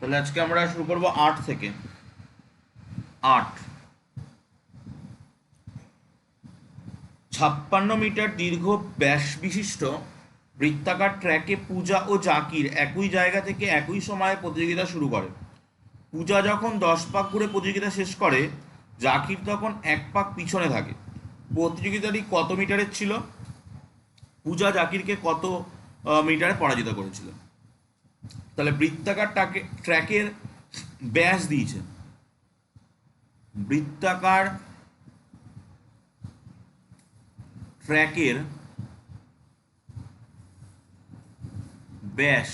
তাহলে আজকে আমরা শুরু করব 8 থেকে। 8 56 মিটার দীর্ঘ ব্যাস বিশিষ্ট বৃত্তাকার ট্র্যাকে পূজা ও জাকির একই জায়গা থেকে একই সময়ে প্রতিযোগিতা শুরু করে। পূজা যখন 10 পাক ঘুরে প্রতিযোগিতা শেষ করে, জাকির তখন 1 পাক পিছনে থাকে। প্রতিযোগিতাটি কত মিটারের ছিল? পূজা জাকিরকে কত মিটারে পরাজিত করেছিল? তাহলে বৃত্তাকার ট্র্যাকের ব্যাস দিয়েছে। বৃত্তাকার ট্র্যাকের ব্যাস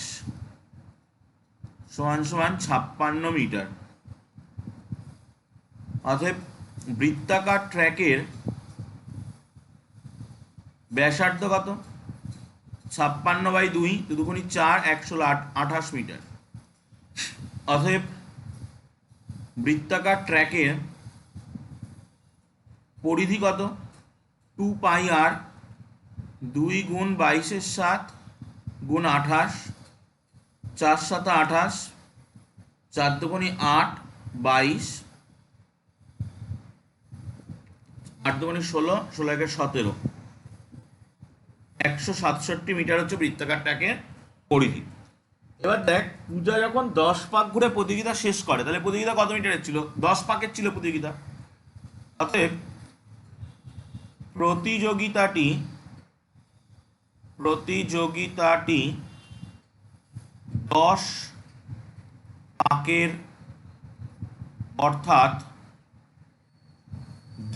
সমান সমান 56 মিটার। অতএব বৃত্তাকার ট্র্যাকের ব্যাসার্ধ কত? 56/2, 2 × 4, 128 মিটার। অতএব বৃত্তাকার ট্র্যাকের পরিধি কত? 2πr, 2 × 22/7 × 28, 4 × 7 = 28, 4 × 2 = 8, 22, 8 × 2 = 16, 16 × 1 = 17, 167 মিটার হচ্ছে বৃত্তাকার ট্র্যাকের পরিধি। এবার দেখ, পূজা যখন 10 পাক ঘুরে প্রতিযোগিতা শেষ করে, তাহলে প্রতিযোগিতা কত মিটারের ছিল? 10 পাকের ছিল প্রতিযোগিতা। অতএব প্রতিযোগিতাটি 10 পাকের, অর্থাৎ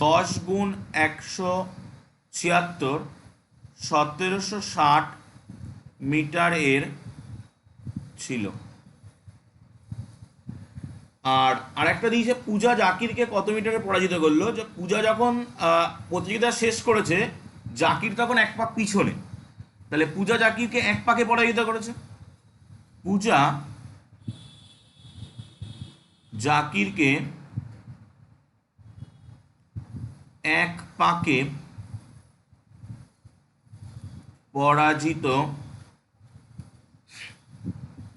10 × 176, 1760 মিটারের ছিল। আর আরেকটা দিয়েছে পূজা জাকিরকে কত মিটারে পরাজিত করলো। যে পূজা যখন প্রতিযোগিতা শেষ করেছে, জাকির তখন 1 পাক পিছনে। তাহলে পূজা জাকিরকে 1 পাকে পরাজিত করেছে। পূজা জাকিরকে 1 পাকে পরাজিত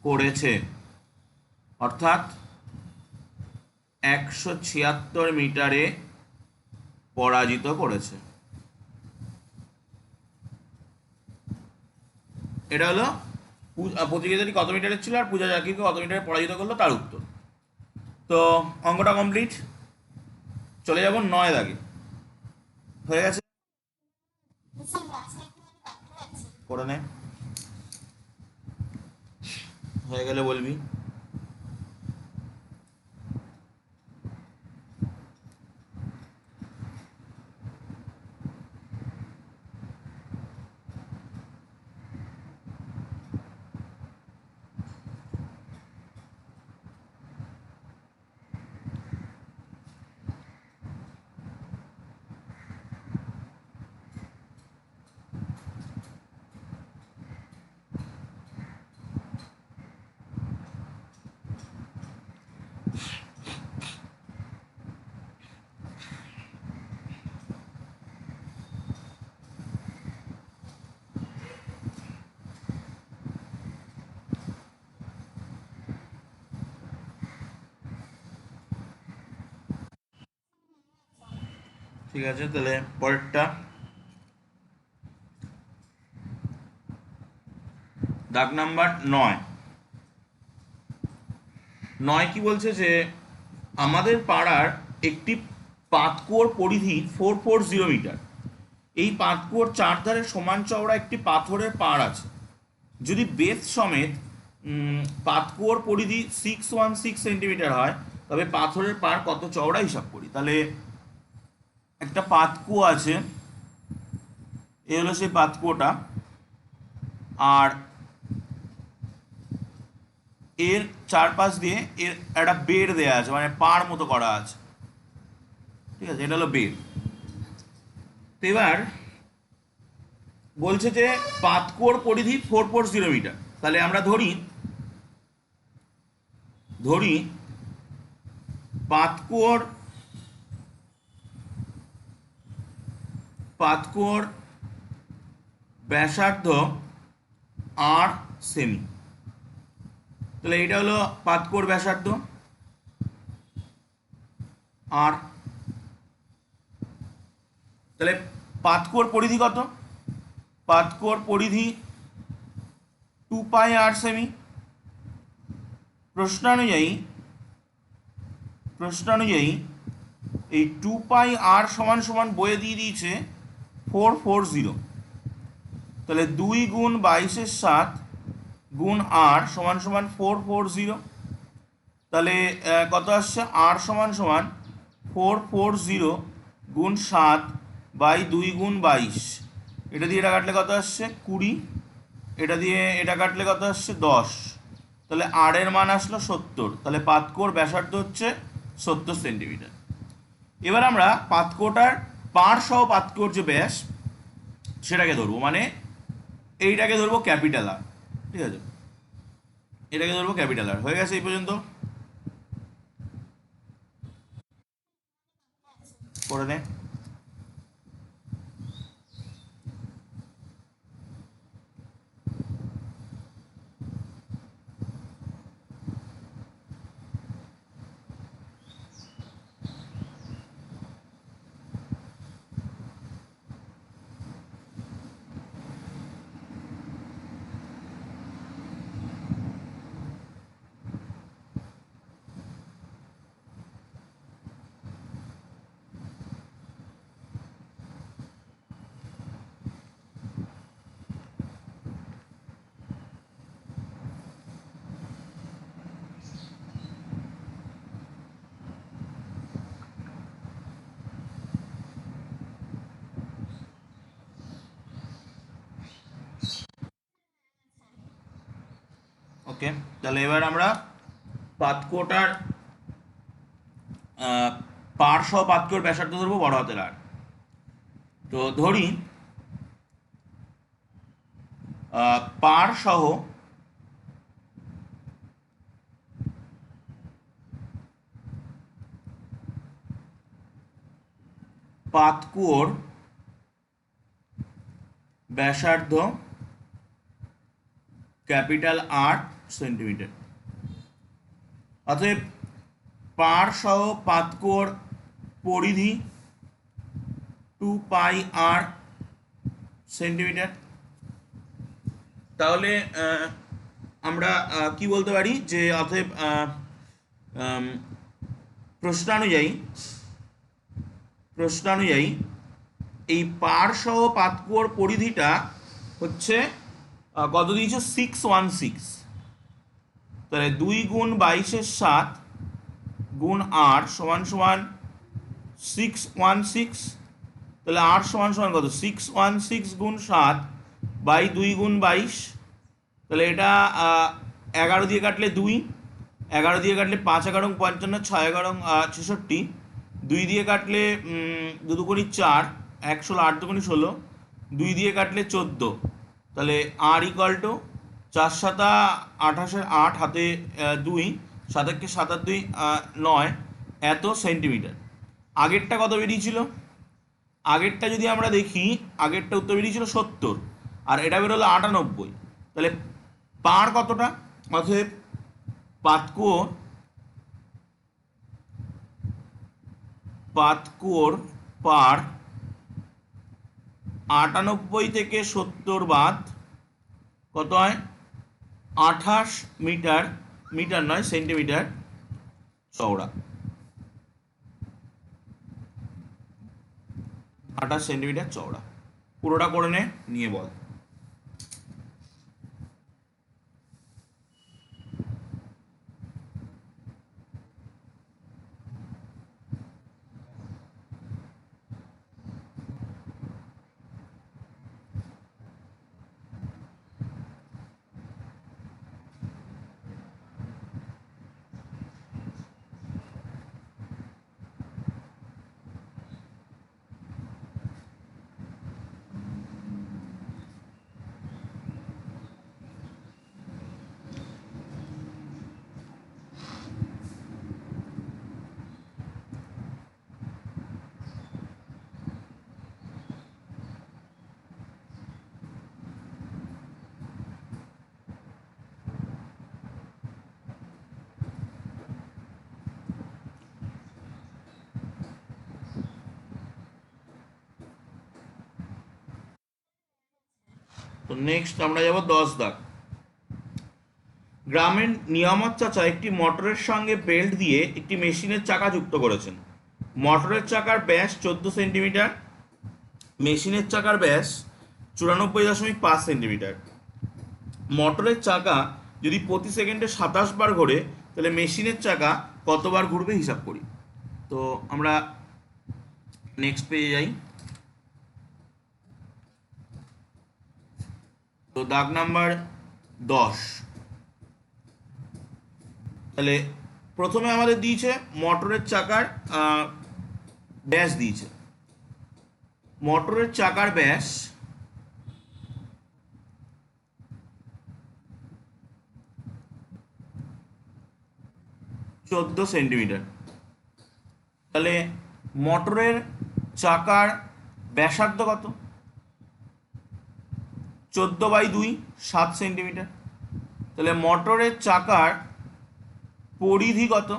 করেছে, অর্থাৎ 176 মিটারে পরাজিত করেছে। এটা হলো প্রতিযোগিতাটি কত মিটারের ছিল আর পূজা জাকিরকে কত মিটারে পরাজিত করলো তার উত্তর। তো অঙ্কটা কমপ্লিট। চলে যাব 9 দাগে। হয়ে গেছে? করে নে, হয়ে গেলে বলবি। ঠিক আছে, তাহলে পরেরটা দাগ নাম্বার 9। 9 কি বলছে? যে আমাদের পাড়ার একটি পাতকুয়োর পরিধি 440 মিটার। এই পাতকুয়োর চারধারে সমান চওড়া একটি পাথরের পাড় আছে। যদি বেস সমেত পাতকুয়োর পরিধি 616 সেন্টিমিটার হয়, তবে পাথরের পাড় কত চওড়া হিসাব করি। তাহলে একটা পাতকুয়ো আছে, এ হলো সেই পাতকুয়োটা, আর এর চারপাশ দিয়ে এর একটা বেড় দেওয়া আছে, মানে পাড় মতো করা আছে। ঠিক আছে, এটা হলো বেড়। তো এবার বলছে যে পাতকুয়োর পরিধি 440 মিটার। তাহলে আমরা ধরি পাতকুয়োর ব্যাসার্ধ 8 সেমি। তাহলে এইটা হলো পাতকোর ব্যাসার্ধ আর, তাহলে পাতকোর পরিধি কত? পাতকোর পরিধি 2πr সেমি। প্রশ্নানুযায়ী এই 2πr সমান সমান বয়ে দিয়ে দিয়েছে 440। তাহলে 2 গুণ 22/7 গুণ r সমান সমান 440। তাহলে কত আসছে? r সমান সমান 440 গুণ 7 বাই 2 গুণ 22। এটা দিয়ে এটা কাটলে কত আসছে? 20। এটা দিয়ে এটা কাটলে কত আসছে? 10। তাহলে r এর মান আসলো 70। তাহলে পাতকোর ব্যাসার্ধ হচ্ছে 70 সেন্টিমিটার। এবার আমরা পাতকোটার পাড় সহ পাতকোর যে ব্যাস সেটাকে ধরবো, মানে এইটাকে ধরবো ক্যাপিটাল আর। ঠিক আছে, এটাকে ধরবো ক্যাপিটাল আর। হয়ে গেছে এই পর্যন্ত? করে নে। ওকে, তাহলে এবার আমরা পাতকোটার পাড় সহ পাতকোর ব্যাসার্ধ ধরবো বড় হাতের আর। তো ধরি পাড় সহ পাতকুয়োর ব্যাসার্ধ ক্যাপিটাল আর সেন্টিমিটার। অতএব পাড় সহ পাতকুয়োর পরিধি 2πr সেন্টিমিটার। তাহলে আমরা কি বলতে পারি যে অতএব প্রশ্নানুযায়ী এই পাড় সহ পাতকুয়োর পরিধিটা হচ্ছে কত দিয়েছে? 616। তাহলে 2 গুণ 22/7 গুণ r সমান সমান 616। তাহলে r সমান সমান কত? 616 গুণ 7 বাই 2 গুণ 22। তাহলে এটা 11 দিয়ে কাটলে 2, 11 দিয়ে কাটলে 5 11 55, 6 11 66, 2 দিয়ে কাটলে 2 দুগুণি 4, 1 16, 8 দুগুণি 16, 2 দিয়ে কাটলে 14। তাহলে আর ইকুয়াল টু 4 7 28 8 হাতে 2, 7 1 7 আর 2 9 এত সেন্টিমিটার। আগেরটা কত বেরিয়েছিল? আগেরটা যদি আমরা দেখি, আগেরটা উত্তর বেরিয়েছিল 70 আর এটা বেরোলো 98। তাহলে পার কতটা? অতএব পাতকুয়োর পার 98 থেকে 70 বাদ কত হয়? 28 মিটার, মিটার নয় সেন্টিমিটার চওড়া। 28 সেন্টিমিটার চওড়া। পুরোটা করে নিয়ে বল। নেক্সট আমরা যাব 10 দাগ। গ্রামের নিয়ামত চাচা একটি মোটরের সঙ্গে বেল্ট দিয়ে একটি মেশিনের চাকা যুক্ত করেছেন। মোটরের চাকার ব্যাস 14 সেন্টিমিটার, মেশিনের চাকার ব্যাস 94.5 সেন্টিমিটার। মোটরের চাকা যদি প্রতি সেকেন্ডে 27 বার ঘোরে তাহলে মেশিনের চাকা কতবার ঘুরবে হিসাব করি। তো আমরা নেক্সট পেজে যাই। তো দাগ নাম্বার 10। তাহলে প্রথমে আমাদের দিয়েছে মোটরের চাকার ব্যাস দিয়েছে। মোটরের চাকার ব্যাস 14 সেন্টিমিটার। তাহলে মোটরের চাকার ব্যাসার্ধ কত? 14/2 7 সেন্টিমিটার। তাহলে মোটরের চাকার পরিধি কত?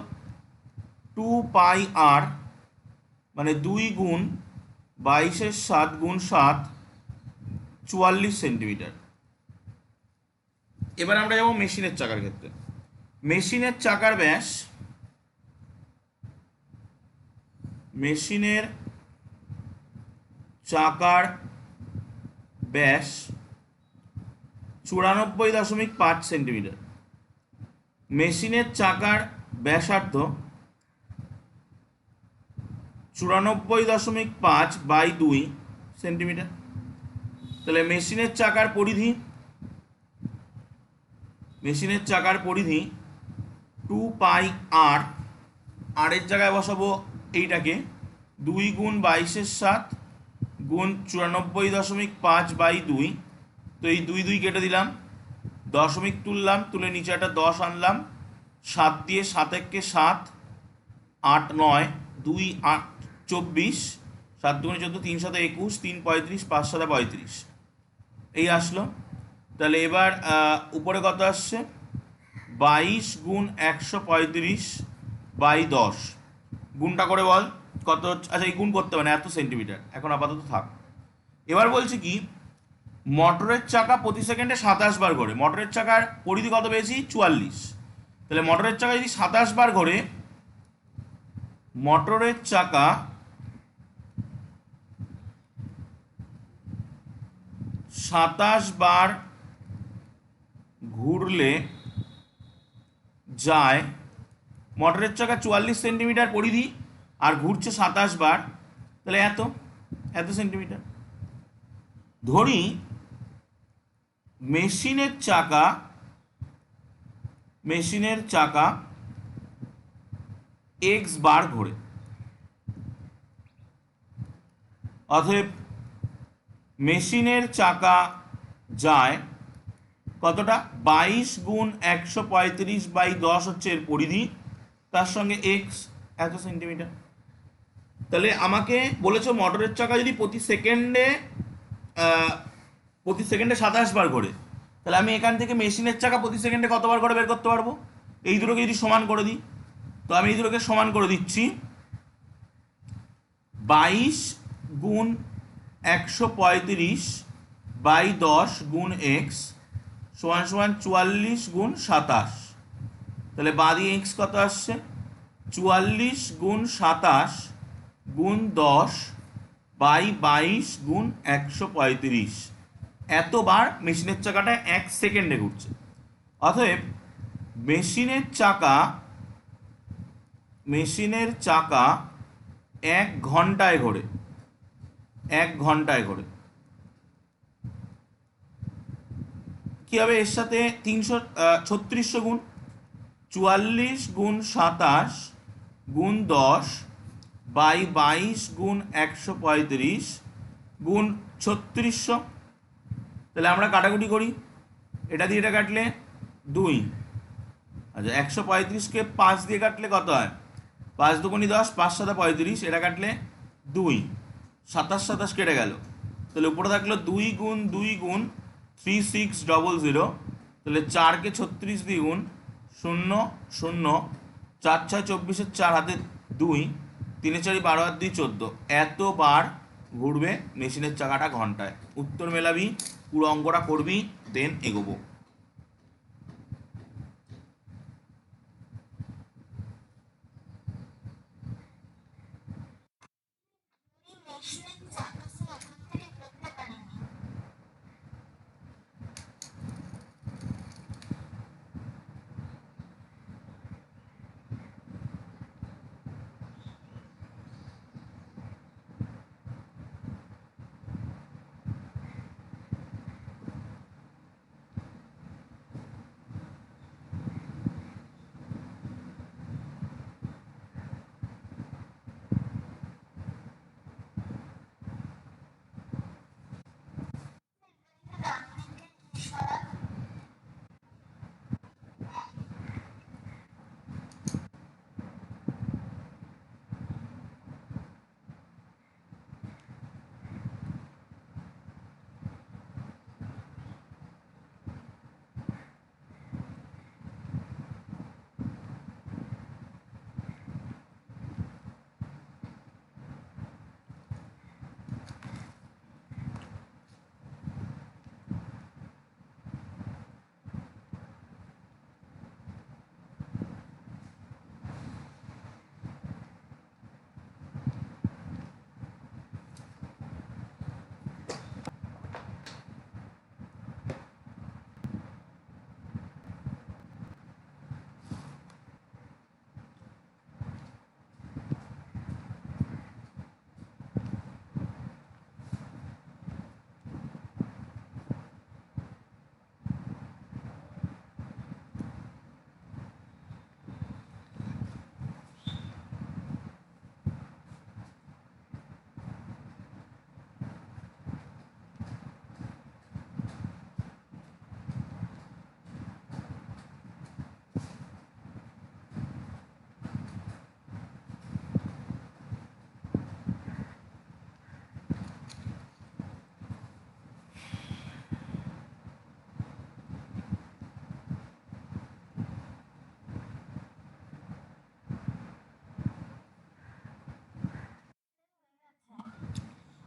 2πr, মানে 2 গুণ 22/7 গুণ 7, 44 সেন্টিমিটার। এবার আমরা যাব মেশিনের চাকার ক্ষেত্রে। মেশিনের চাকার ব্যাস, মেশিনের চাকার ব্যাস 94.5 সেন্টিমিটার। মেশিনের চাকার ব্যাসার্ধ 94.5/2 সেন্টিমিটার। তাহলে মেশিনের চাকার পরিধি, মেশিনের চাকার পরিধি 2πr, আর এর জায়গায় বসাবো এইটাকে 2 গুণ 22/7 গুণ 94.5/2। তো এই 2 2 কেটে দিলাম, দশমিক তুললাম, তুলে নিচে একটা 10 আনলাম, 7 দিয়ে 7 একে 7, 8 9 2 8 24, 7 2 14, 3 7 21, 3 35, 5 7 35 এই আসলো। তাহলে এবার উপরে কত আসছে? 22 গুণ 135/10। গুণটা করে বল কত? আচ্ছা, এই গুণ করতে হবে না, এত সেন্টিমিটার, এখন আপাতত থাক। এবার বলছি কি, মোটরের চাকা প্রতি সেকেন্ডে 27 বার ঘোরে। মোটরের চাকার পরিধি কত পেয়েছি? 44। তাহলে মোটরের চাকা যদি 27 বার ঘোরে, মোটরের চাকা 27 বার ঘুরলে যায়, মোটরের চাকা 44 সেন্টিমিটার পরিধি আর ঘুরছে 27 বার, তাহলে এত সেন্টিমিটার। ধরি মেশিনের চাকা x বার ঘোরে, অতএব মেশিনের চাকা যায় কতটা? 22 গুণ 135/10 হচ্ছে এর পরিধি, তার সঙ্গে x এত সেন্টিমিটার। তাহলে আমাকে বলেছো মোটরের চাকা যদি প্রতি সেকেন্ডে 27 বার ঘোরে, তাহলে আমি এখান থেকে মেশিনের চাকা প্রতি সেকেন্ডে কতবার করে বের করতে পারবো? এই দুটোকে যদি সমান করে দিই, তো আমি এই দুটোকে সমান করে দিচ্ছি। 22 গুণ 135/10 গুণ x সমান সমান 44 গুণ 27। তাহলে বাদি x কত আসছে? 44 গুণ 27 গুণ 10/22 গুণ 135। এতবার মেশিনের চাকাটা 1 সেকেন্ডে ঘুরছে। অতএব মেশিনের চাকা 1 ঘন্টায় ঘোরে, 1 ঘন্টায় ঘোরে। কি হবে এর সাথে? 3600 গুণ 44 গুণ 27 গুণ 10/22 গুণ 135 গুণ 3600। তাহলে আমরা কাটাকুটি করি, এটা দিয়ে এটা কাটলে 2। আচ্ছা, 135কে 5 দিয়ে কাটলে কত হয়? 5 দুগুণি 10, 5 7 35, এটা কাটলে 2, 27 27 কেটে গেল। তাহলে উপরে থাকলো 2 গুণ 2 গুণ 3600। তাহলে 4কে 36 দিয়ে গুণ, 0 0, 4 6 24, 4 হাতে 2, 3 4 12 হাত 2 14। এতবার ঘুরবে মেশিনের চাকাটা ঘন্টায়। উত্তর মেলাবি পুরো অঙ্কটা করবি, দেন এগোবো।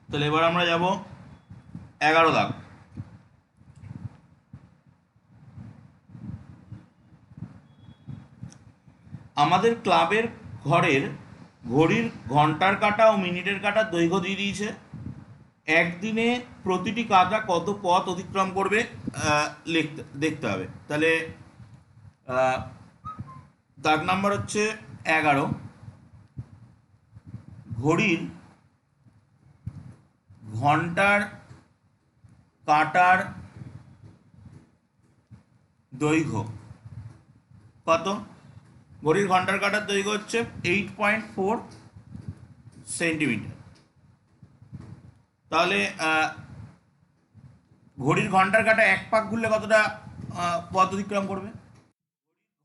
তাহলে এবার আমরা যাব 11 দাগ। আমাদের ক্লাবের ঘরের ঘড়ির ঘন্টার কাঁটা ও মিনিটের কাঁটার দৈর্ঘ্য দিয়ে দিয়েছে। একদিনে প্রতিটি কাঁটা কত পথ অতিক্রম করবে দেখতে হবে। তাহলে দাগ নাম্বার হচ্ছে 11। ঘড়ির ঘন্টার কাঁটার দৈর্ঘ্য কত? ঘড়ির ঘন্টার কাঁটার দৈর্ঘ্য হচ্ছে 8.4 সেন্টিমিটার। তাহলে ঘড়ির ঘন্টার কাঁটা এক পাক ঘুরলে কতটা পথ অতিক্রম করবে?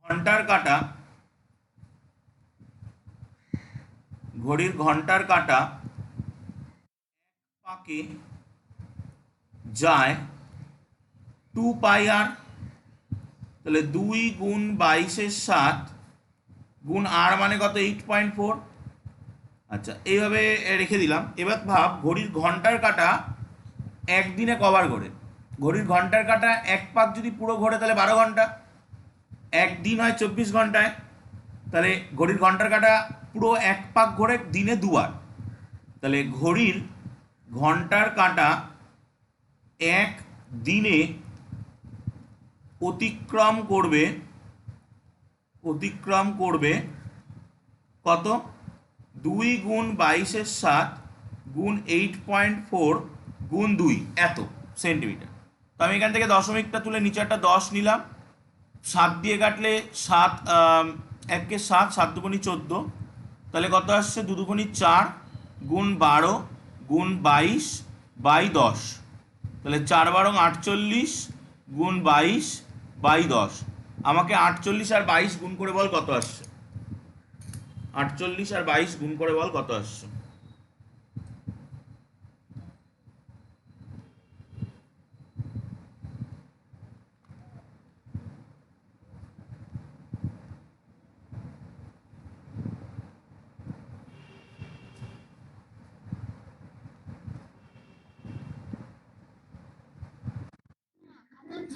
ঘন্টার কাঁটা, ঘড়ির ঘন্টার কাঁটা পাকে যায় 2πr। তাহলে 2 × 22 = 7 গুণ আর মানে কত? 8.4। আচ্ছা, এইভাবে রেখে দিলাম। এবার ভাব ঘড়ির ঘন্টার কাঁটা একদিনে কবার ঘোরে। ঘড়ির ঘন্টার কাঁটা এক পাক যদি পুরো ঘোরে তাহলে 12 ঘন্টা, একদিন হয় 24 ঘন্টায়। তাহলে ঘড়ির ঘন্টার কাঁটা পুরো এক পাক ঘোরে দিনে দুবার। তাহলে ঘড়ির ঘন্টার কাঁটা এক দিনে অতিক্রম করবে কত? 2 × 22 = 7 গুণ 8.4 গুণ 2 এত সেন্টিমিটার। তো আমি এখান থেকে দশমিকটা তুলে নিচে একটা 10 নিলাম। 7 দিয়ে কাটলে 7, 1 × 7, 7 × 2 = 14। তাহলে কত আসছে? 2 × 2 = 4 গুণ 12 গুণ 22/10। তাহলে 4 × 12 = 48 গুণ 22/10। আমাকে 48 আর 22 গুণ করে বল কত আসছে। 48 আর 22 গুণ করে বল কত আসছে।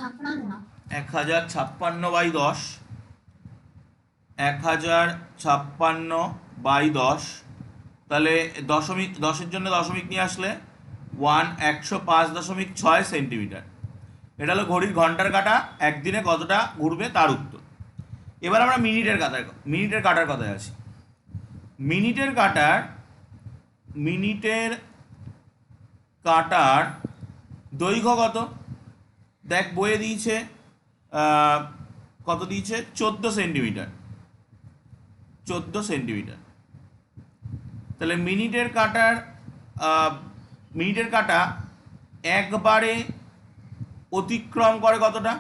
1056/10, 1056/10, তাহলে দশমিক, 10-এর জন্য দশমিক নিয়ে আসলে 105.6 সেন্টিমিটার। এটা হলো ঘড়ির ঘন্টার কাঁটা একদিনে কতটা ঘুরবে তার উত্তর। এবার আমরা মিনিটের কাঁটার কথায় আছি। মিনিটের কাঁটার দৈর্ঘ্য কত? দেখ বইয়ে দিয়েছে কত দিয়েছে, 14 সেন্টিমিটার। 14 সেন্টিমিটার। তাহলে মিনিটের কাঁটা একবারে অতিক্রম করে কতটা?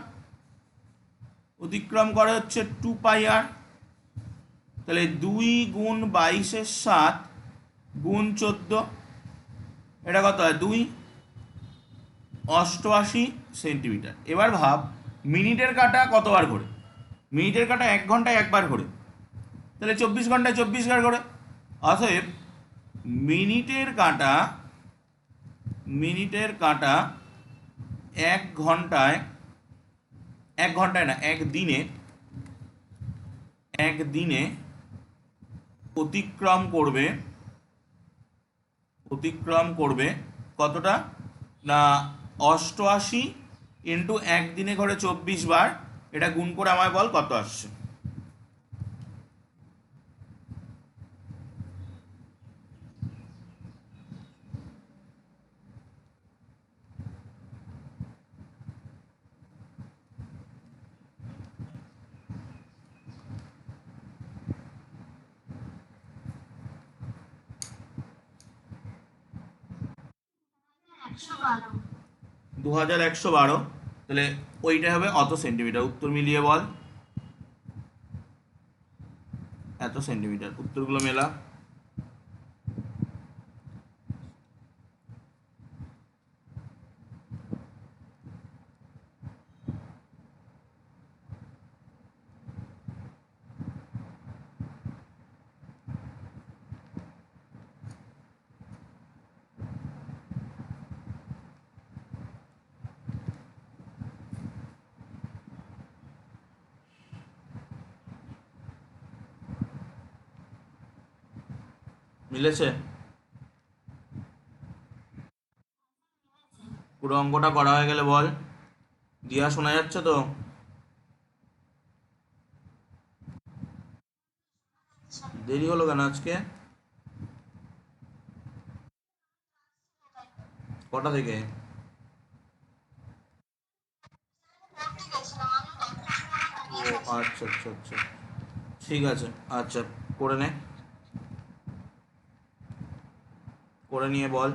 অতিক্রম করে হচ্ছে 2πr। তাহলে 2 × 22 = 7 × 14, এটা কত হয়? 2 = 88 সেন্টিমিটার। এবার ভাব মিনিটের কাঁটা কতবার ঘোরে? মিনিটের কাঁটা 1 ঘন্টায় একবার ঘোরে, তাহলে 24 ঘন্টায় 24 বার ঘোরে। অতএব মিনিটের কাঁটা 1 ঘন্টায় না, একদিনে অতিক্রম করবে কতটা না? 88 ইন্টু একদিনে ঘরে 24 বার। এটা গুণ করে আমায় বল কত আসছে। দু 2112। তাহলে ওইটা হবে অত সেন্টিমিটার। উত্তর মিলিয়ে বল। এত সেন্টিমিটার। উত্তরগুলো মেলা। মিলেছে? পুরো অঙ্কটা করা হয়ে গেলে বল। দিয়া শোনা যাচ্ছে তো? দেরি হলো কেন আজকে? কটা থেকে? ও আচ্ছা আচ্ছা আচ্ছা, ঠিক আছে। আচ্ছা, করে নিয়ে বল।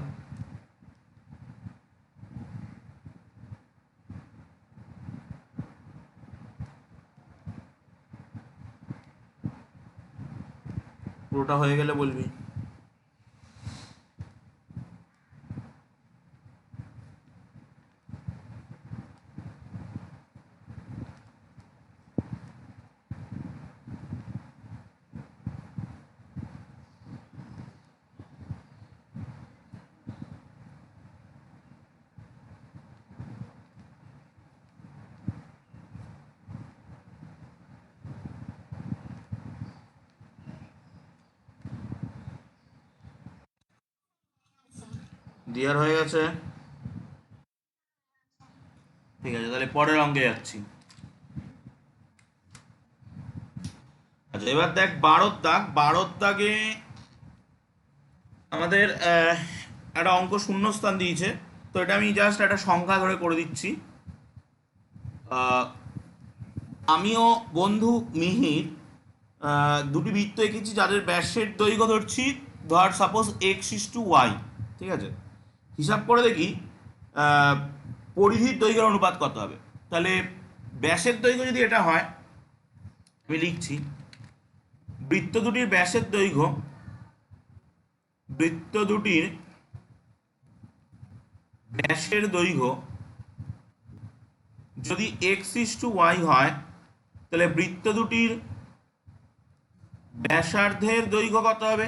পুরোটা হয়ে গেলে বলবি। দিয়ার হয়ে গেছে? ঠিক আছে, তাহলে পরের অঙ্কে যাচ্ছি। আচ্ছা, এবার দেখ 12 দাগে আমাদের একটা অঙ্ক শূন্যস্থান দিয়েছে। তো এটা আমি জাস্ট একটা সংখ্যা ধরে করে দিচ্ছি। আমিও বন্ধু মিহির দুটি বৃত্ত এঁকেছি যাদের ব্যাসের দৈর্ঘ্য ধরছি, ধর সাপোজ x:y। ঠিক আছে, হিসাব করে দেখি পরিধির দৈর্ঘ্যের অনুপাত কত হবে। তাহলে ব্যাসের দৈর্ঘ্য যদি এটা হয়, আমি লিখছি বৃত্ত দুটির ব্যাসের দৈর্ঘ্য যদি x:y হয়, তাহলে বৃত্ত দুটির ব্যাসার্ধের দৈর্ঘ্য কত হবে?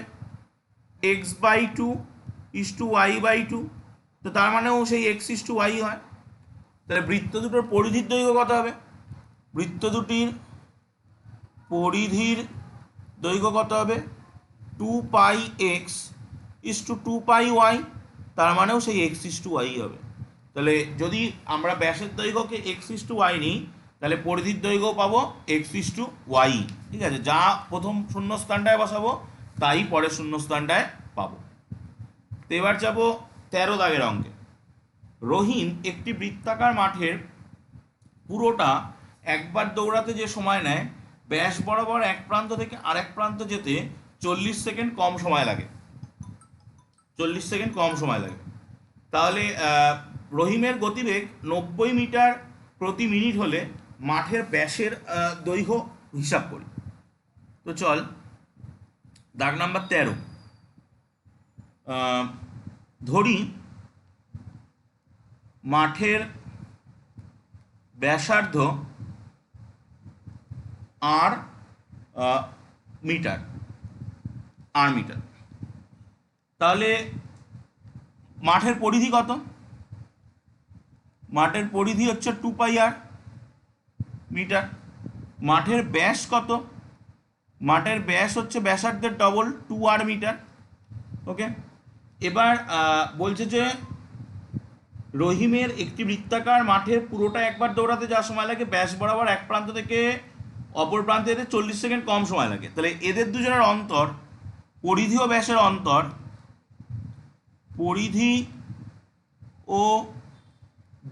x/2 = y/2। তো তার মানেও সেই x:y হয়। তাহলে বৃত্ত দুটোর পরিধির দৈর্ঘ্য কত হবে? বৃত্ত দুটির পরিধির দৈর্ঘ্য কত হবে? 2πx ইস টু 2πy, তার মানেও সেই x ইস টু y হবে। তাহলে যদি আমরা ব্যাসের দৈর্ঘ্যকে x ইস টু y নিই, তাহলে পরিধির দৈর্ঘ্য পাবো x ইস টু y। ঠিক আছে, যা প্রথম শূন্যস্থানটায় বসাবো তাই পরের শূন্যস্থানটায় পাবো। তো এবার যাবো 13 দাগের অঙ্কে। রহিম একটি বৃত্তাকার মাঠের পুরোটা একবার দৌড়াতে যে সময় নেয়, ব্যাস বরাবর এক প্রান্ত থেকে আরেক প্রান্ত যেতে 40 সেকেন্ড কম সময় লাগে। 40 সেকেন্ড কম সময় লাগে। তাহলে রহিমের গতিবেগ 90 মিটার প্রতি মিনিট হলে মাঠের ব্যাসের দৈর্ঘ্য হিসাব করি। তো চল, দাগ নাম্বার 13। ধরি মাঠের ব্যাসার্ধ আর মিটার, তাহলে মাঠের পরিধি কত? মাঠের পরিধি হচ্ছে 2πr মিটার। মাঠের ব্যাস কত? মাঠের ব্যাস হচ্ছে ব্যাসার্ধের ডবল, 2r মিটার। ওকে, এবার বলছে যে রহিমের একটি বৃত্তাকার মাঠের পুরোটা একবার দৌড়াতে যা সময় লাগে, ব্যাস বরাবর এক প্রান্ত থেকে অপর প্রান্তে যেতে 40 সেকেন্ড কম সময় লাগে। তাহলে এদের দুজনের অন্তর, পরিধি ও ব্যাসের অন্তর, পরিধি ও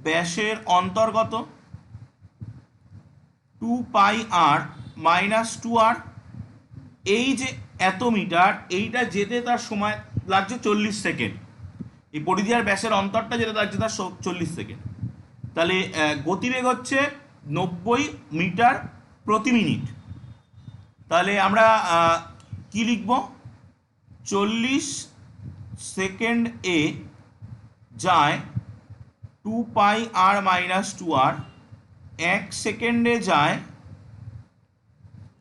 ব্যাসের অন্তর কত? 2πr minus 2r। এই যে এত মিটার, এইটা যেতে তার সময় লাগছে 40 সেকেন্ড। এই পরিধি আর ব্যাসের অন্তরটা যেটা লাগছে তার 40 সেকেন্ড। তাহলে গতিবেগ হচ্ছে 90 মিটার প্রতি মিনিট। তাহলে আমরা কি লিখব? 40 সেকেন্ড এ যায় 2πr মাইনাস 2r, 1 সেকেন্ডে যায়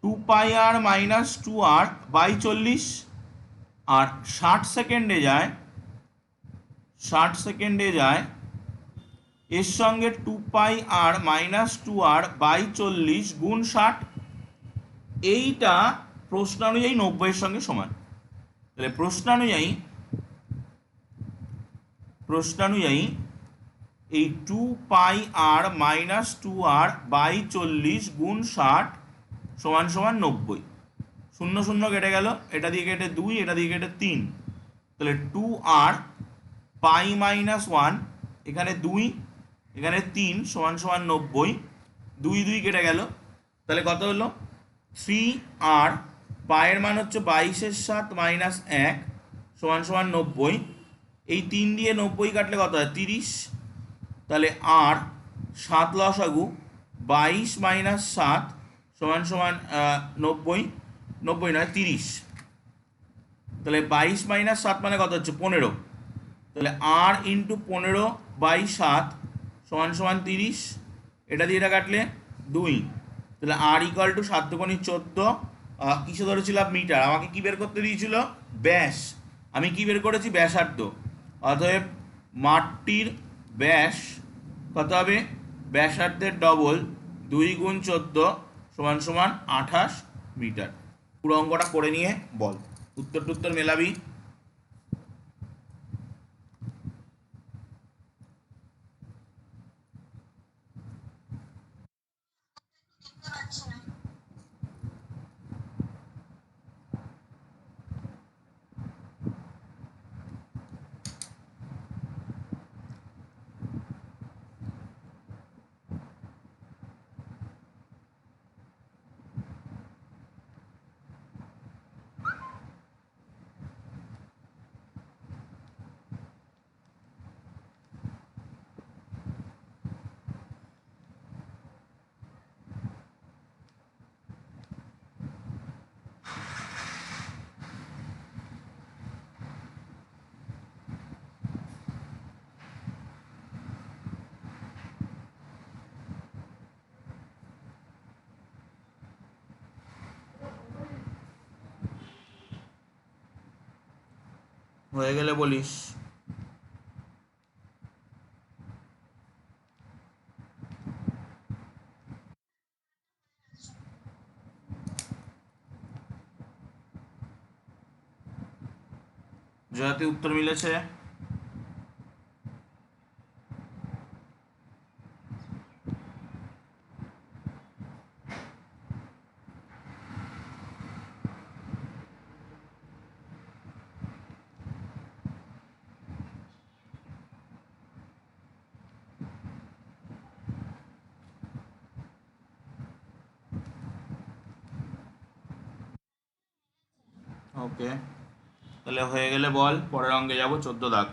2πr মাইনাস 2r বাই 40, আর 60 সেকেন্ডে যায় এর সঙ্গে 2πr মাইনাস 2r বাই 40 গুণ 60। এইটা প্রশ্নানুযায়ী 90 এর সঙ্গে সমান। তাহলে প্রশ্নানুযায়ী এই 2πr মাইনাস 2r বাই 40 গুণ 60 সমান সমান 90। 0 0 কেটে গেল, এটা দিয়ে কেটে 2, এটা দিয়ে কেটে 3। তাহলে 2r পাই মাইনাস 1, এখানে 2, এখানে 3 সমান সমান 90। 2 2 কেটে গেল, তাহলে কত হলো? 3r পায়ের মান হচ্ছে 22/7 মাইনাস 1 সমান সমান 90। এই 3 দিয়ে 90 কাটলে কত হয়? 30। তাহলে আর 7 লসাগু 22 মাইনাস 7 সমান সমান 90, 90 নয় 30। তাহলে 22 মাইনাস 7 মানে কত হচ্ছে? 15। তাহলে আর ইন্টু 15/7 সমান সমান 30। এটা দিয়ে এটা কাটলে 2। তাহলে আর ইকুয়াল টু 7 দুগুণে 14। কিসে ধরেছিলাম? মিটার। আমাকে কি বের করতে দিয়েছিল? ব্যাস। আমি কি বের করেছি? ব্যাসার্ধ। অতএব মাঠটির ব্যাস কত হবে? ব্যাসার্ধের ডবল 2 গুণ 14 সমান সমান 28 মিটার। পুরো অঙ্কটা করে নিয়ে বল, উত্তর মেলাবি। হয়ে গেলে বলিস। জয়তি উত্তর মিলেছে। ওকে, তাহলে হয়ে গেলে বল, পরের অঙ্কে যাব, 14 দাগ।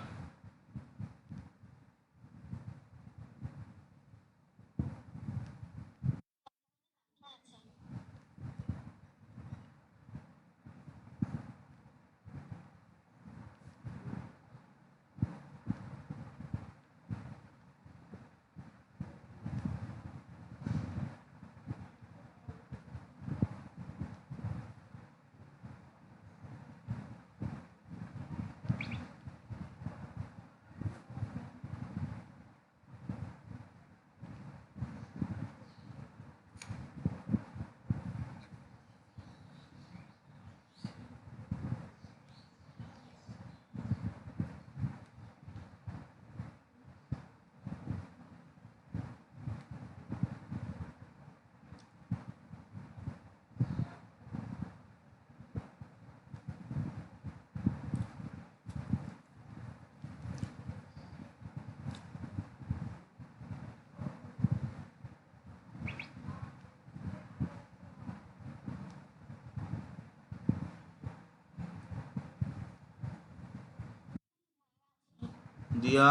দিয়া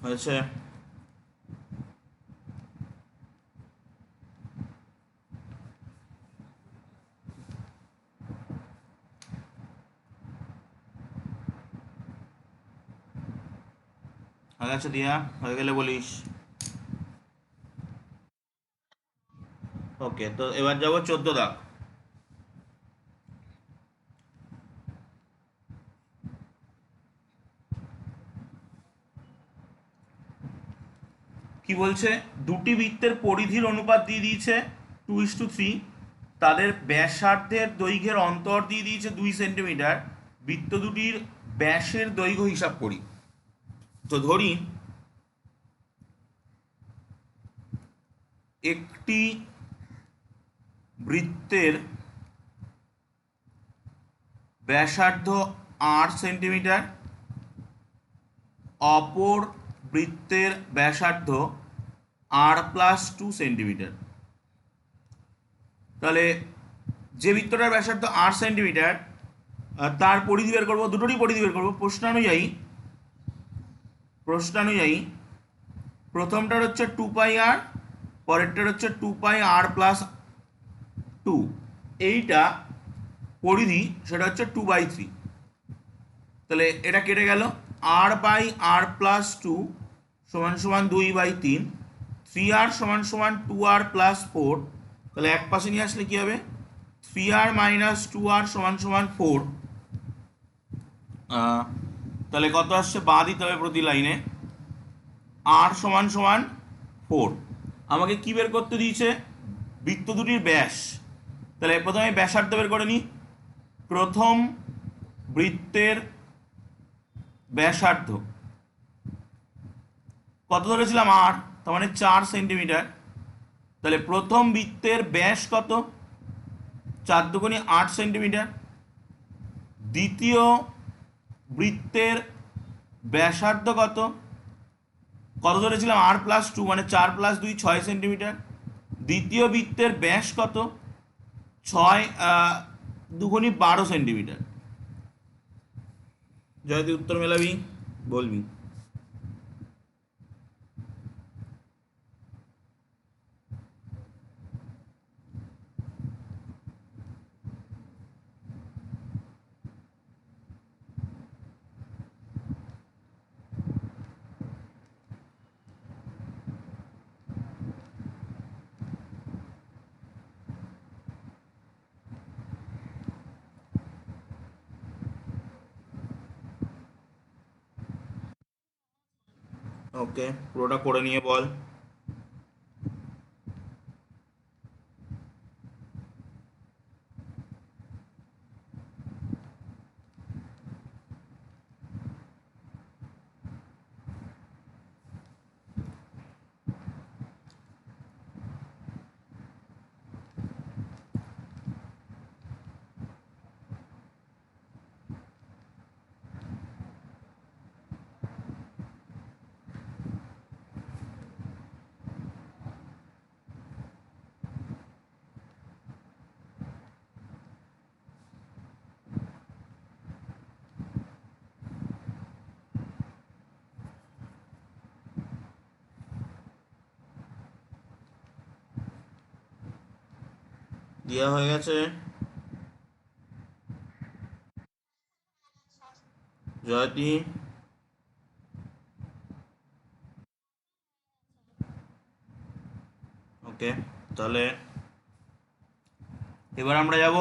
হয়েছে। হয়ে গেছে দিয়া, হয়ে গেলে বলিস। ওকে, তো এবার যাব 14 দাগ। কি বলছে, দুটি বৃত্তের পরিধির অনুপাত দিয়ে দিয়েছে 2:3, তাদের ব্যাসার্ধের দৈর্ঘ্যের অন্তর দিয়ে দিয়েছে 2 সেন্টিমিটার। বৃত্ত দুটির ব্যাসের দৈর্ঘ্য হিসাব করি। তো ধরি একটি বৃত্তের ব্যাসার্ধ 8 সেন্টিমিটার, অপর বৃত্তের ব্যাসার্ধ r+2 সেন্টিমিটার। তাহলে যে বৃত্তটার ব্যাসার্ধ 8 সেন্টিমিটার, তার পরিধি বের করবো, দুটোরই পরিধি বের করবো প্রশ্নানুযায়ী। প্রথমটার হচ্ছে 2πr, পরেরটার হচ্ছে 2πr+2। এইটা পরিধি, সেটা হচ্ছে 2/3। তাহলে এটা কেটে গেল, r/r+2 = 2/3, 3r = 2r+4। তাহলে এক পাশে নিয়ে আসলে কি হবে, 3r - 2r = 4। তাহলে কত আসছে, বাঁ দিতে হবে প্রতি লাইনে, r = 4। আমাকে কি বের করতে দিয়েছে, বৃত্ত দুটির ব্যাস। তাহলে প্রথমে ব্যাসার্ধ বের করে নিই। প্রথম বৃত্তের ব্যাসার্ধ কত ধরেছিলাম, 8, তার মানে 4 সেন্টিমিটার। তাহলে প্রথম বৃত্তের ব্যাস কত, 4 দুগুণে 8 সেন্টিমিটার। দ্বিতীয় বৃত্তের ব্যাসার্ধ কত, কত ধরেছিলাম, r+2, মানে 4+2 6 সেন্টিমিটার। দ্বিতীয় বৃত্তের ব্যাস কত, 6 দুগুণে 12 সেন্টিমিটার। যদি উত্তর মেলাবি বলবি। ওকে, পুরোটা করে নিয়ে বল। দেওয়া হয়ে গেছে। জয়তী, ওকে। তাহলে এবার আমরা যাব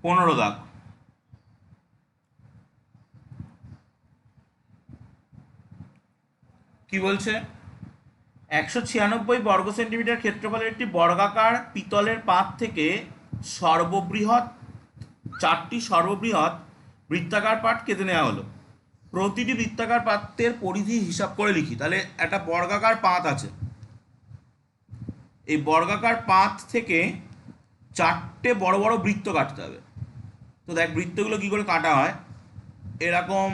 15 দাগ। কি বলছে? 196 বর্গ সেন্টিমিটার ক্ষেত্রফলের একটি বর্গাকার পিতলের পাত থেকে সর্ববৃহৎ সর্ববৃহৎ বৃত্তাকার পাত কেটে নেওয়া হলো। প্রতিটি বৃত্তাকার পাতের পরিধি হিসাব করে লিখি। তাহলে একটা বর্গাকার পাত আছে, এই বর্গাকার পাত থেকে 4টে বড় বড় বৃত্ত কাটতে হবে। তো দেখ বৃত্তগুলো কি করে কাটা হয়। এরকম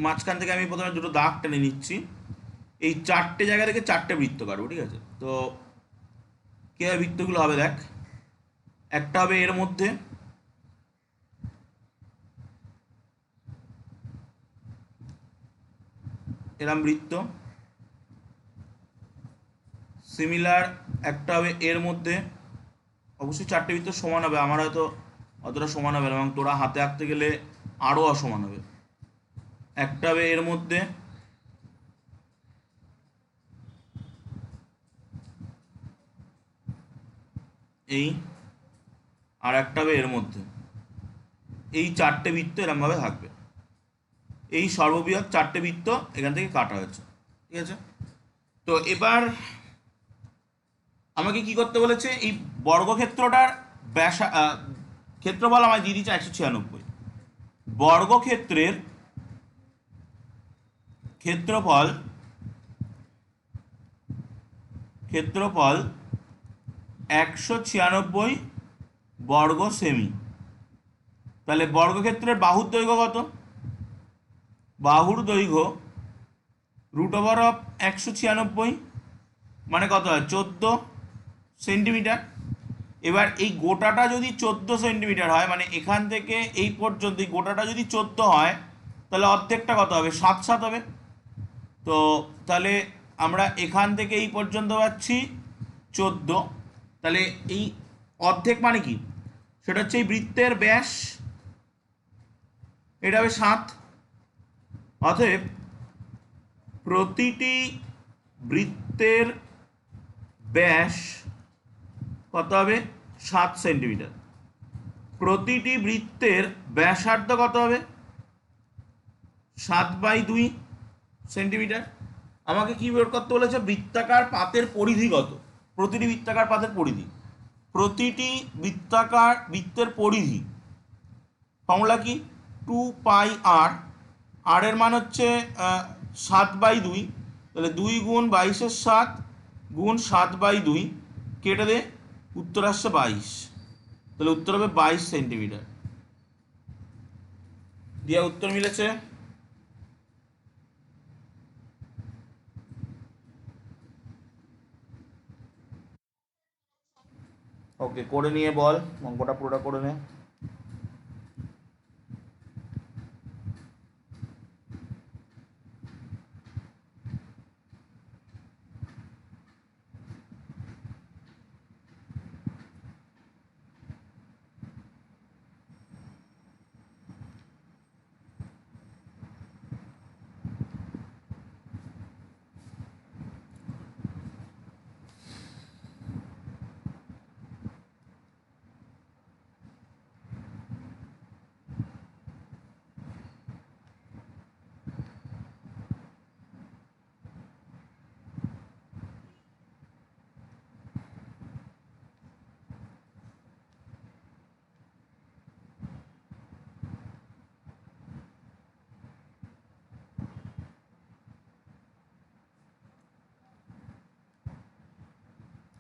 মাঝখান থেকে আমি প্রথমে দুটো দাগ টেনে নিচ্ছি, এই 4টে জায়গা থেকে 4টে বৃত্ত কাটবো, ঠিক আছে? তো কীভাবে বৃত্তগুলো হবে দেখ, একটা হবে এর মধ্যে, এরম বৃত্ত। সিমিলার একটা হবে এর মধ্যে, অবশ্যই 4টে বৃত্ত সমান হবে, আমার হয়তো অতটা সমান হবে না এবং তোরা হাতে আঁকতে গেলে আরও অসমান হবে। একটা হবে এর মধ্যে, এই, আর একটা হবে এর মধ্যে। এই 4টে বৃত্ত এরমভাবে থাকবে। এই সর্ববৃহৎ 4টে বৃত্ত এখান থেকে কাটা হয়েছে, ঠিক আছে? তো এবার আমাকে কি করতে বলেছে, এই বর্গক্ষেত্রটার ব্যাসা ক্ষেত্রফল আমায় দিয়ে দিচ্ছে 196। বর্গক্ষেত্রের ক্ষেত্রফল ক্ষেত্রফল 196 বর্গ সেমি। তাহলে বর্গক্ষেত্রের বাহুর দৈর্ঘ্য কত? বাহুর দৈর্ঘ্য √196 মানে কত হয়? 14 সেন্টিমিটার। এবার এই গোটাটা যদি 14 সেন্টিমিটার হয়, মানে এখান থেকে এই পর্যন্ত এই গোটাটা যদি 14 হয়, তাহলে অর্ধেকটা কত হবে? 7 হবে। তো তাহলে আমরা এখান থেকে এই পর্যন্ত পাচ্ছি 14। তাহলে এই অর্ধেক মানে কি? সেটা হচ্ছে এই বৃত্তের ব্যাস, এটা হবে 7। অতএব প্রতিটি বৃত্তের ব্যাস কত হবে? 7 সেন্টিমিটার। প্রতিটি বৃত্তের ব্যাসার্ধ কত হবে? 7/2 সেন্টিমিটার। আমাকে কি বের করতে বলেছে? বৃত্তাকার পাতের পরিধি কত? প্রতিটি বৃত্তাকার পাতের পরিধি, প্রতিটি বৃত্তের পরিধি ফর্মুলা কি? 2πr। আর এর মান হচ্ছে 7/2। তাহলে 2 × 22 = 7 গুণ 7/2 কেটে দে, উত্তর আসছে 22। তাহলে উত্তর হবে 22 সেন্টিমিটার। দিয়া উত্তর মিলেছে। ওকে, করে নিয়ে বল, অঙ্কটা পুরোটা করে নে।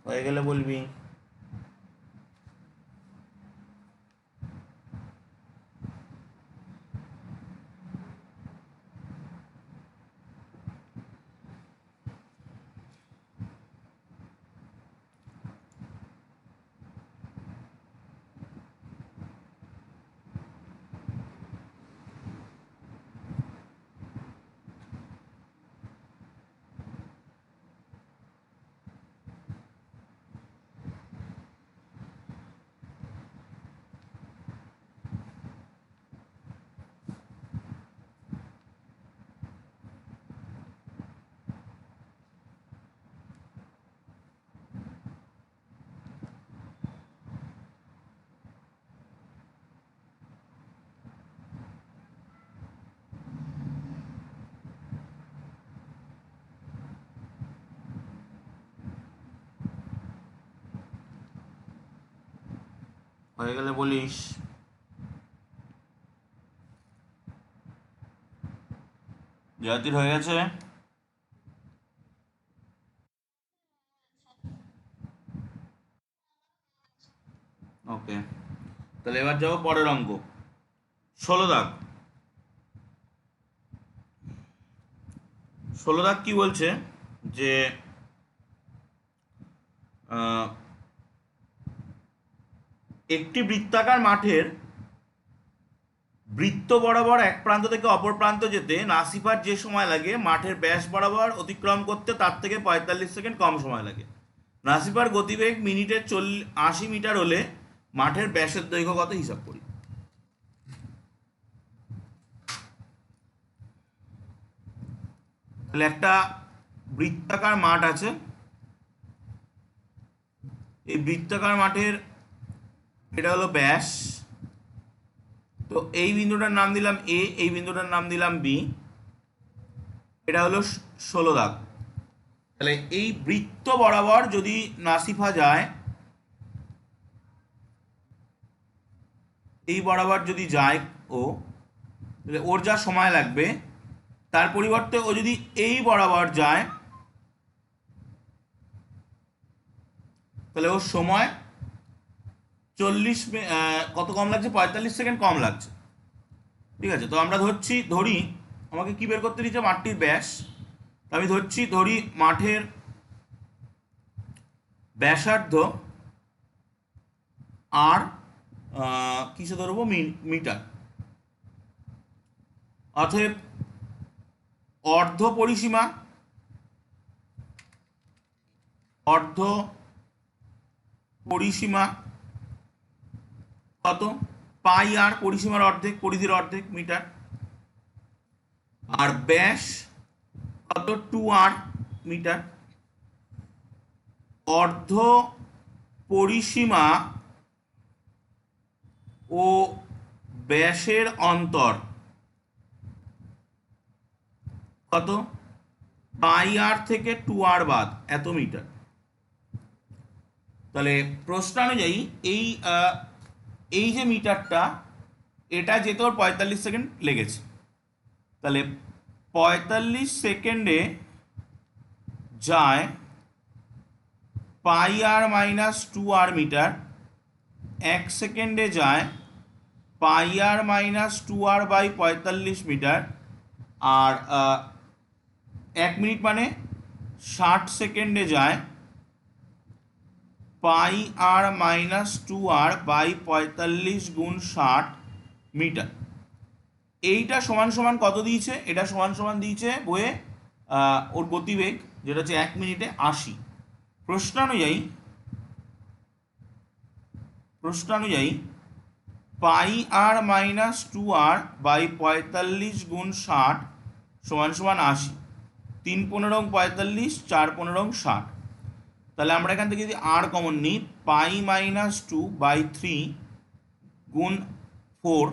হয়ে গেলে বলবি। হয়ে গেলে বলিস। জয়তির হয়ে গেছে? ওকে, তাহলে এবার যাবো পরের অঙ্ক। 16 দাগ। 16 দাগ কি বলছে যে একটি বৃত্তাকার মাঠের বৃত্ত বরাবর এক প্রান্ত থেকে অপর প্রান্ত যেতে নাসিফার যে সময় লাগে মাঠের ব্যাস বরাবর অতিক্রম করতে তার থেকে 45 সেকেন্ড কম সময় লাগে। নাসিফার গতিবেগ মিনিটে 80 মিটার হলে মাঠের ব্যাসের দৈর্ঘ্য কত হিসাব করি। তাহলে একটা বৃত্তাকার মাঠ আছে, এই বৃত্তাকার মাঠের এটা হলো ব্যাস। তো এই বিন্দুটার নাম দিলাম এ, এই বিন্দুটার নাম দিলাম বি, এটা হলো 16 দাগ। তাহলে এই বৃত্ত বরাবর যদি নাসিফা যায়, এই বরাবর যদি যায় ও, তাহলে ওর যা সময় লাগবে তার পরিবর্তে ও যদি এই বরাবর যায় তাহলে ওর সময় 40 কত কম লাগছে, 45 সেকেন্ড কম লাগছে। ঠিক আছে, তো আমরা ধরি আমাকে কি বের করতে দিচ্ছে, মাঠটির ব্যাস। আমি ধরি মাঠের ব্যাসার্ধ আর কিসে ধরবো, মিটার। অতএব অর্ধ পরিসীমা কত, পাই আর, পরিসীমার অর্ধেক, পরিধির অর্ধেক মিটার। আর ব্যাস কত, 2r মিটার। অর্ধ পরিসীমা ও ব্যাসের অন্তর কত, পাই আর থেকে 2r বাদ এত মিটার। তাহলে প্রশ্নানুযায়ী এই যে মিটারটা, এটা যেতে ওর 45 সেকেন্ড লেগেছে। তাহলে 45 সেকেন্ডে যায় পাই আর মাইনাস 2r মিটার, 1 সেকেন্ডে যায় পাই আর মাইনাস 2r বাই 45 মিটার। আর 1 মিনিট মানে 60 সেকেন্ডে যায় পাই আর মাইনাস 2r বাই 45 গুণ 60 মিটার। এইটা সমান সমান কত দিয়েছে, এটা সমান সমান দিয়েছে বইয়ে ওর গতিবেগ, যেটা হচ্ছে 1 মিনিটে 80। প্রশ্নানুযায়ী পাই আর মাইনাস 2r বাই 45 গুণ 60 সমান সমান 80। 3×15 = 45, 4×15 = 60। তাহলে আমরা এখান থেকে যদি আর কমন নিই, পাই মাইনাস 2/3 গুণ 4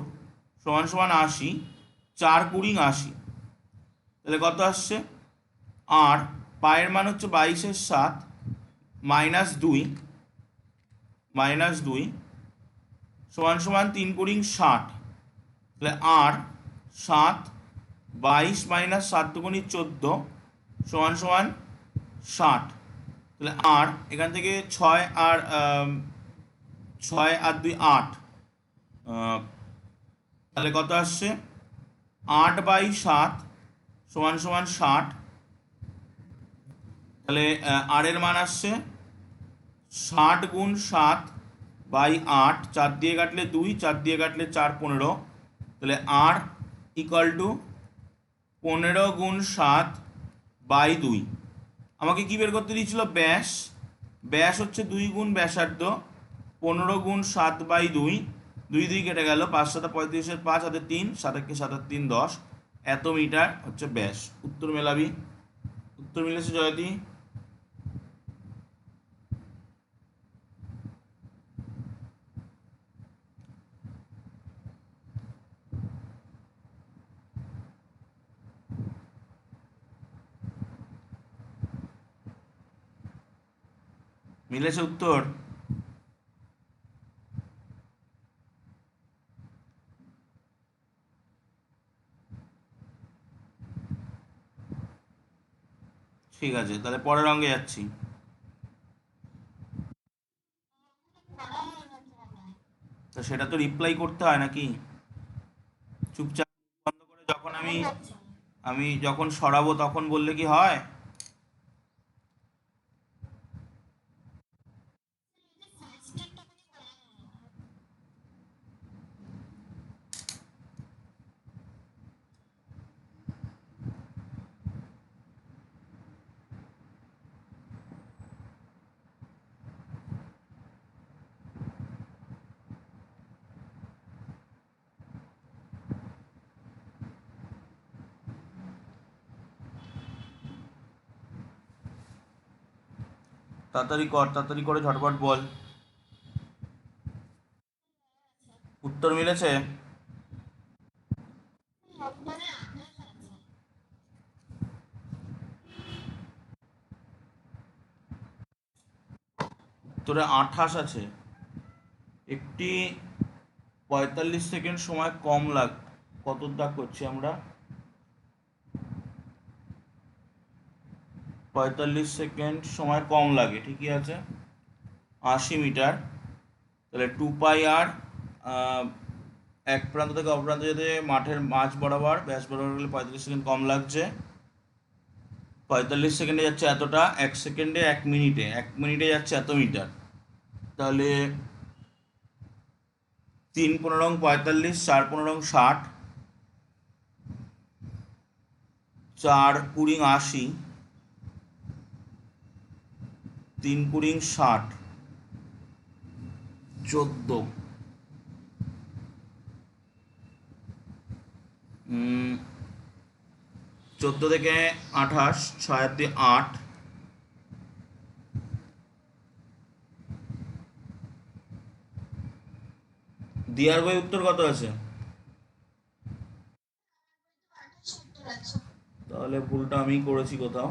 সমান সমান 80, 4×20 = 80। তাহলে কত আসছে, আর পায়ের মান হচ্ছে 22/7 -2 সমান সমান 3×20 = 60। তাহলে আর 7, 22 - 7 × 2 = 14 সমান সমান 60। তাহলে আর এখান থেকে 6 আর 2 8, তাহলে কত আসছে, 8/7 সমান সমান 60। তাহলে আর এর মান আসছে 60 গুণ 7/8, 4 দিয়ে কাটলে 2, 4 দিয়ে কাটলে 4, 15। তাহলে আর ইকুয়াল টু 15 গুণ 7/2। আমাকে কি বের করতে দিয়েছিল, ব্যাস হচ্ছে 2 গুণ ব্যাসার্ধ, 15 গুণ 7/2, 2 2 কেটে গেল, 5 7 35, 5 হাতে 3, 7 1 7 3 10, এত মিটার হচ্ছে ব্যাস। উত্তর মেলাবি। উত্তর মিলেছে জয়তী। মিলেছে উত্তর। ঠিক আছে, তাহলে পরের অঙ্গে যাচ্ছি। তো সেটা তো রিপ্লাই করতে হয় নাকি? চুপচাপ বন্ধ করে যখন আমি আমি যখন সরাবো তখন বললে কি হয়? তাড়াতাড়ি কর, তাড়াতাড়ি করে ঝটপট বল। উত্তর মিলেছে? উত্তরে 28 আছে। একটি 45 সেকেন্ড সময় কম লাগ, কত দাগ করছি আমরা? 45 সেকেন্ড সময় কম লাগে, ঠিকই আছে। 80 মিটার, তাহলে 2 পাই আর, এক প্রান্ত থেকে অপর প্রান্ত যেতে মাঠের মাঝ বরাবর ব্যাস বরাবর গেলে 45 সেকেন্ড কম লাগছে। 45 সেকেন্ডে যাচ্ছে এতটা, 1 সেকেন্ডে 1 মিনিটে, 1 মিনিটে যাচ্ছে এত মিটার। তাহলে 3×15 = 45, 4×15 = 60, 4×20 = 80, 3×20 = 60, 14, 14 থেকে 28, 6 × 8, দিয়ার বই উত্তর কত আছে? তাহলে ভুলটা আমি করেছি কোথাও।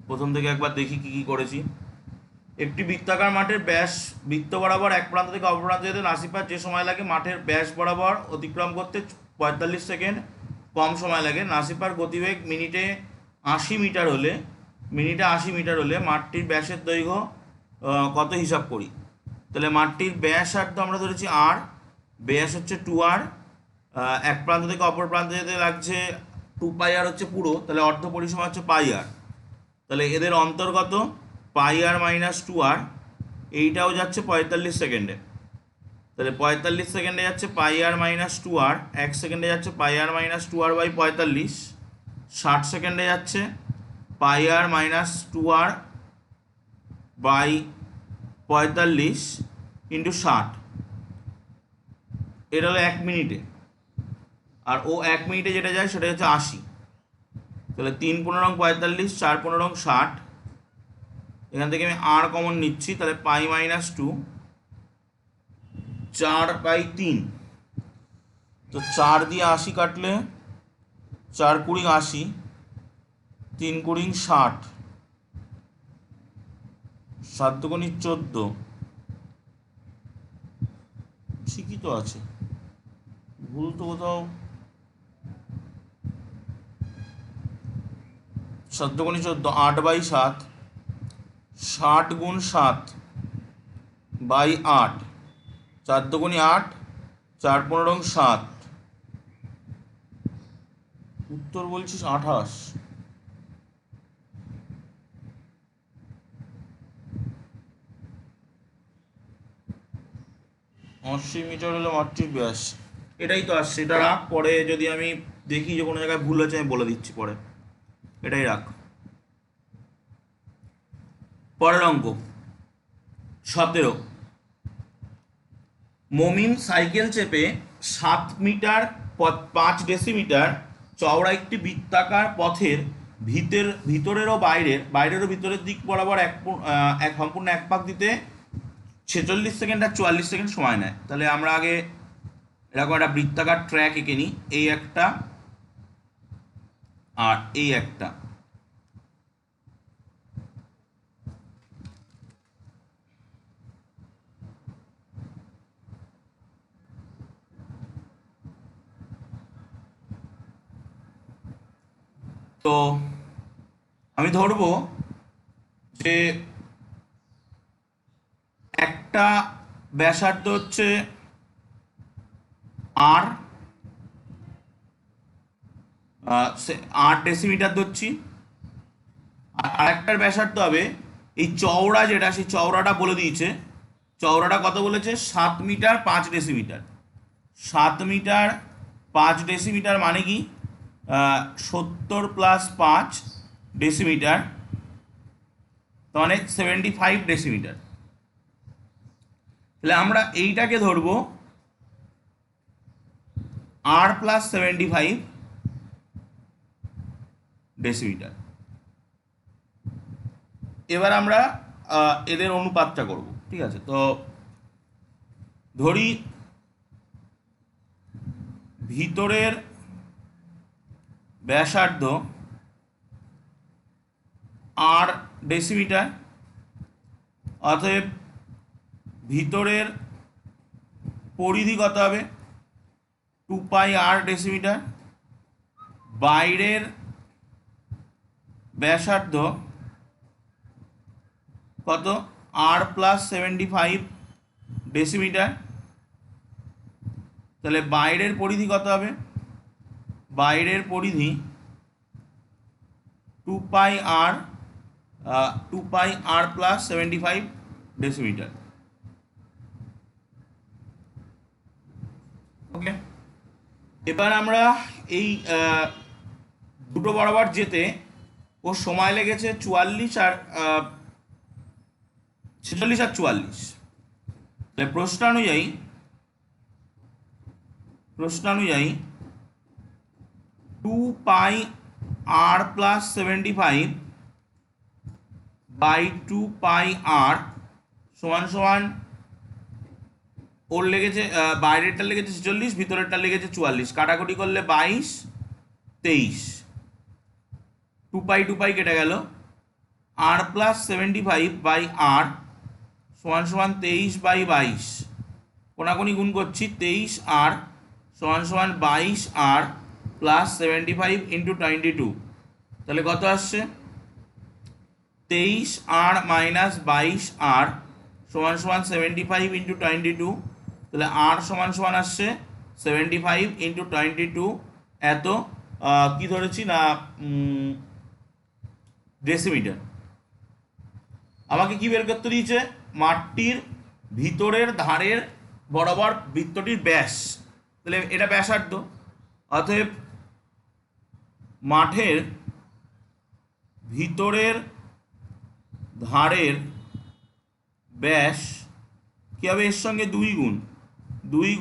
প্রথম থেকে একবার দেখি কি কি করেছি। একটি বৃত্তাকার মাঠের ব্যাস বৃত্ত বরাবর এক প্রান্ত থেকে অপর প্রান্ত যেতে নাসিপার যে সময় লাগে মাঠের ব্যাস বরাবর অতিক্রম করতে 45 সেকেন্ড কম সময় লাগে। নাসিপার গতিবেগ মিনিটে 80 মিটার হলে মাঠটির ব্যাসের দৈর্ঘ্য কত হিসাব করি। তাহলে মাঠটির ব্যাসার্ধ আমরা ধরেছি আর, ব্যাস হচ্ছে 2r, এক প্রান্ত থেকে অপর প্রান্ত যেতে লাগছে 2 পাই আর হচ্ছে পুরো, তাহলে অর্ধ পরিসীমা হচ্ছে পাই আর। তাহলে এদের অন্তর্গত পাই আর - 2r, এইটাও যাচ্ছে 45 সেকেন্ডে। তাহলে 45 সেকেন্ডে যাচ্ছে পাই আর - 2r, 1 সেকেন্ডে যাচ্ছে পাই আর - 2r/45, 60 সেকেন্ডে যাচ্ছে পাই আর - 2r/45 ইন্টু 60, এটা হলো 1 মিনিটে। আর ও 1 মিনিটে যেটা যায় সেটা হচ্ছে 80। তাহলে 3×15 = 45, 4×15 = 60, এখান থেকে আমি আর কমন নিচ্ছি, তাহলে পাই - 2, 4/3। তো 4 দিয়ে 80 কাটলে 4×20 = 80, 3×20 = 60, 7×2 = 14, ঠিকই তো আছে, ভুল তো কোথাও। 7×2 = 14, 8/7, 60×7/8, 4×2 = 8, 4×15 = 7, উত্তর বলছিস 28। 80 মিটার হলো মাঠটির ব্যাস, এটাই তো আসছে। এটা রাখ, পরে যদি আমি দেখি যে কোনো জায়গায় ভুল আছে আমি বলে দিচ্ছি পরে, এটাই রাখ। পরের অঙ্ক 17, মমিন সাইকেল চেপে 7 মিটার 5 ডেসিমিটার চওড়া একটি বৃত্তাকার পথের ভিতরের ও বাইরের ও ভিতরের দিক বরাবর সম্পূর্ণ এক পাক দিতে 46 সেকেন্ড আর 44 সেকেন্ড সময় নেয়। তাহলে আমরা আগে এরকম একটা বৃত্তাকার ট্র্যাক এঁকে নিই, এই একটা আর এই একটা। তো আমি ধরবো যে একটা ব্যাসার্ধ হচ্ছে আর 8 ডেসিমিটার ধরছি, আর আরেকটার ব্যাসার্ধ হবে এই চওড়া যেটা, সেই চওড়াটা বলে দিয়েছে। চওড়াটা কত বলেছে? 7 মিটার 5 ডেসিমিটার। 7 মিটার 5 ডেসিমিটার মানে কি? 70 + 5 ডেসিমিটার, মানে 75 ডেসিমিটার। তাহলে আমরা এইটাকে ধরবো r + 75 ডেসিমিটার। এবার আমরা এদের অনুপাতটা করব, ঠিক আছে? তো ধরি ভিতরের ব্যাসার্ধ আর ডেসিমিটার, অতএব ভিতরের পরিধি কত হবে? 2πr decimetre. বাইরের ব্যাসার্ধ কত? r + 75 decimetre. তাহলে বাইরের পরিধি কত হবে? বাইরের পরিধি 2πr + 75 ডেসিমিটার। ওকে, এবার আমরা এই দুটো বরাবর যেতে ওর সময় লেগেছে 44 আর 46 আর 44। তাহলে প্রশ্নানুযায়ী 2πr + 75/2πr সমান সমান, ওর লেগেছে বাইরেরটা লেগেছে 46, ভিতরেরটা লেগেছে 44, কাটাকুটি করলে 22 23, 2π কেটে গেল। r + 75/r সমান সমান 23/22, কোনাকুনি গুণ করছি, 23r সমান সমান 22r + 75 × 22। তাহলে কত আসছে? 23r - 22r সমান সমান 75 × 22। তাহলে r সমান সমান আসছে 75 × 22, এত কি ধরেছি না ডেসিমিটার। আমাকে কি বের করতে দিয়েছে? মাঠটির ভিতরের ধারের বরাবর বৃত্তটির ব্যাস। তাহলে এটা ব্যাসার্ধ, অতএব মাঠের ভিতরের ধারের ব্যাস কি হবে? এর সঙ্গে 2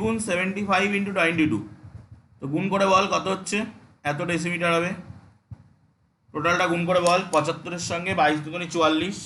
গুণ 75 × 22। তো গুণ করে বল কত হচ্ছে? এত ডেসিমিটার হবে। টোটালটা গুণ করে বল, 75-এর সঙ্গে 22 × 2 = 44।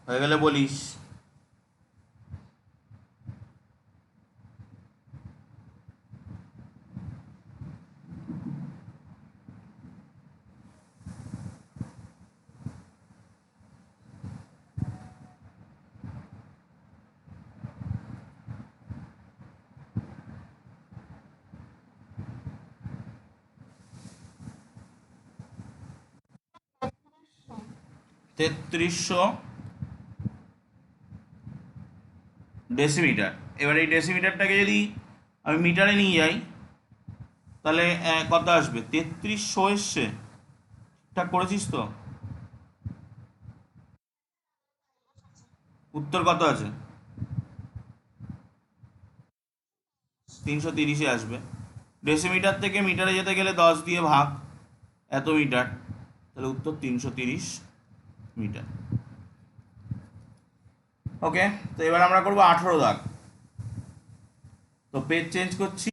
হয়ে গেলে বলিস। তেত্রিশশো ডেসিমিটার। এবার এই ডেসিমিটারটাকে যদি আমি মিটারে নিয়ে যাই, তাহলে কত আসবে? 3300 এসছে। ঠিকঠাক করেছিস তো? উত্তর কত আছে? 330-এ আসবে। ডেসিমিটার থেকে মিটারে যেতে গেলে 10 দিয়ে ভাগ, এত মিটার। তাহলে উত্তর 330 মিটার। ওকে, তো এবার আমরা করবো 18 দাগ। তো পেজ চেঞ্জ করছি।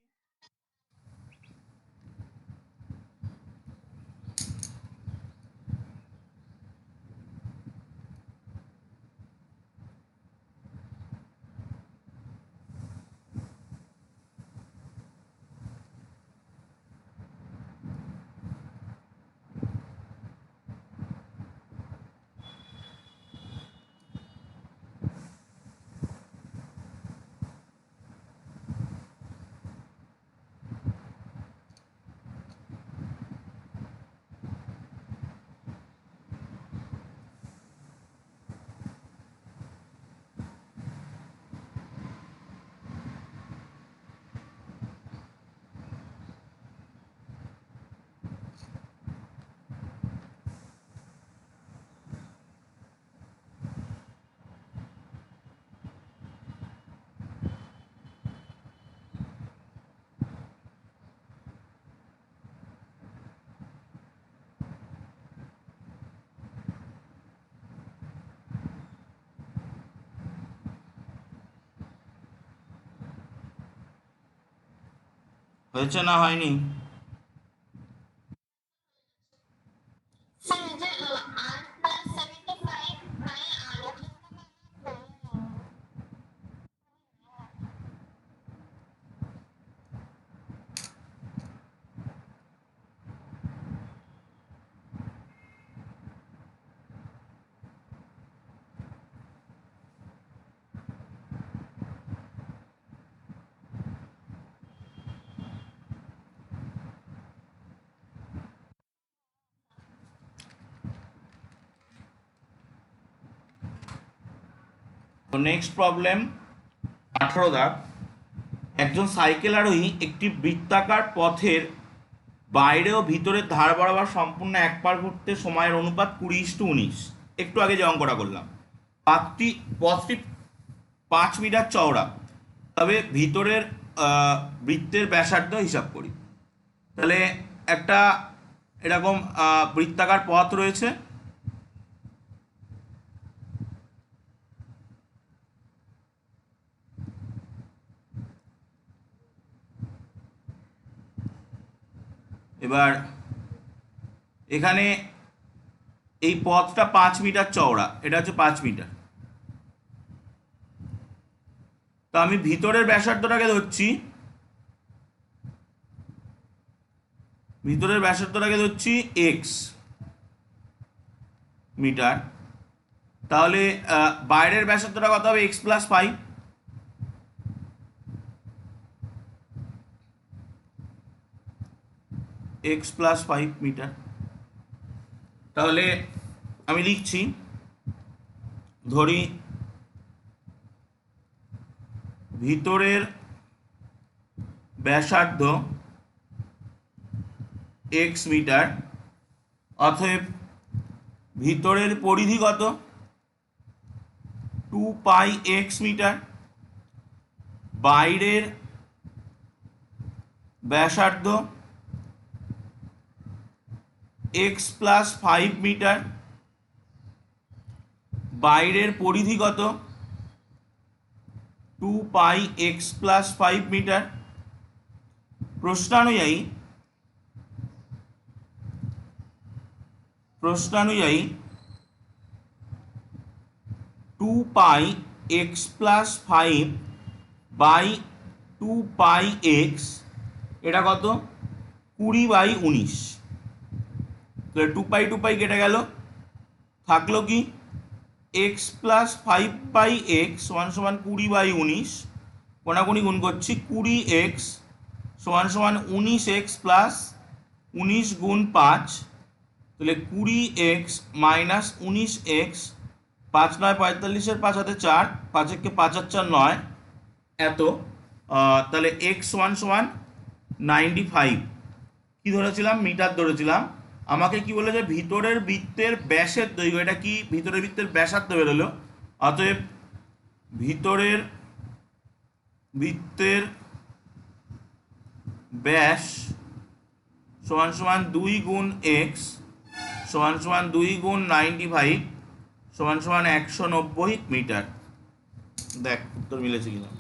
হয়েছে না হয়নি? তো নেক্সট প্রবলেম 18 দাগ। একজন সাইকেল আরোহী একটি বৃত্তাকার পথের বাইরে ও ভিতরের ধার বরাবর সম্পূর্ণ এক পার ঘুরতে সময়ের অনুপাত 20:19। একটু আগে যে অঙ্কটা করলাম, পথটি 5 মিটার চওড়া, তবে ভিতরের বৃত্তের ব্যাসার্ধ হিসাব করি। তাহলে একটা এরকম বৃত্তাকার পথ রয়েছে, এবার এখানে এই পথটা 5 মিটার চওড়া, এটা হচ্ছে 5 মিটার। তো আমি ভিতরের ব্যাসার্ধটাকে ধরছি, এক্স মিটার। তাহলে বাইরের ব্যাসার্ধটা কত হবে? x+5। x+5 metre. তাহলে আমি লিখছি, ধরি ভিতরের ব্যাসার্ধ x মিটার, অতএব ভিতরের পরিধি কত? 2πx metre. বাইরের ব্যাসার্ধ x+5 মিটার। বাইরের পরিধি কত? 2πx+5 metre. প্রশ্নানুযায়ী 2πx+5 by 2πx এটা কত? 20/19। তাহলে 2π কেটে গেল, থাকলো কি? x+5/x সমান সমান 20/19। কোনাকুনি গুণ করছি, 20x সমান সমান 19x প্লাস 19 গুণ 5। তাহলে 20x মাইনাস 19x, 5 9 45, 5 হাতে 4, 5 একে 5 আর 4 9, এত। তাহলে x সমান সমান 95। কি ধরেছিলাম? মিটার ধরেছিলাম। আমাকে কি বলেছে? ভিতরের বৃত্তের ব্যাসের দৈর্ঘ্য, এটা কি ভিতরের বৃত্তের ব্যাসার্ধ বেরোলো। অতএব ভিতরের বৃত্তের ব্যাস সমান সমান 2 গুণ x সমান সমান 2 গুণ 95 সমান সমান 190 মিটার। দেখ উত্তর মিলেছে কিনা।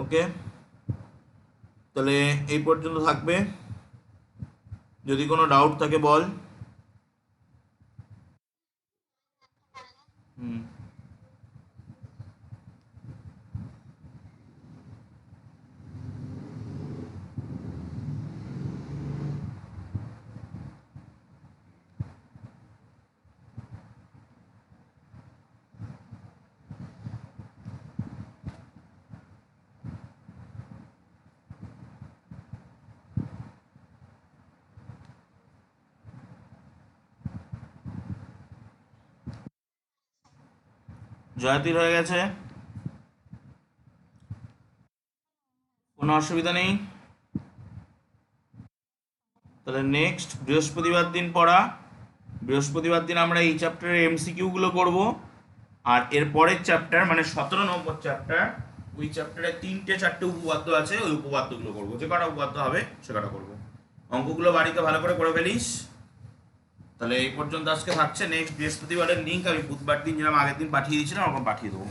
ওকে, তাহলে এই পর্যন্ত থাকবে। যদি কোনো ডাউট থাকে বল। হুম, জয়াতির হয়ে গেছে, কোনো অসুবিধা নেই। তাহলে নেক্সট বৃহস্পতিবার দিন পড়া। বৃহস্পতিবার দিন আমরা এই চ্যাপ্টারের এমসিকিউগুলো করব, আর এর পরের চ্যাপ্টার মানে 17 নম্বর চ্যাপ্টার, ওই চ্যাপ্টারে 3টে 4টে উপপাদ্য আছে, ওই উপপাদ্যগুলো করবো। যে কটা উপপাদ্য হবে সে কটা করবো। অঙ্কগুলো বাড়িতে ভালো করে ফেলিস। তাহলে এই পর্যন্ত আজকে থাকছে। নেক্সট বৃহস্পতিবারের লিঙ্ক আমি বুধবার দিন যেরকম আগের দিন পাঠিয়ে দিয়েছিলাম ওরকম পাঠিয়ে দেবো।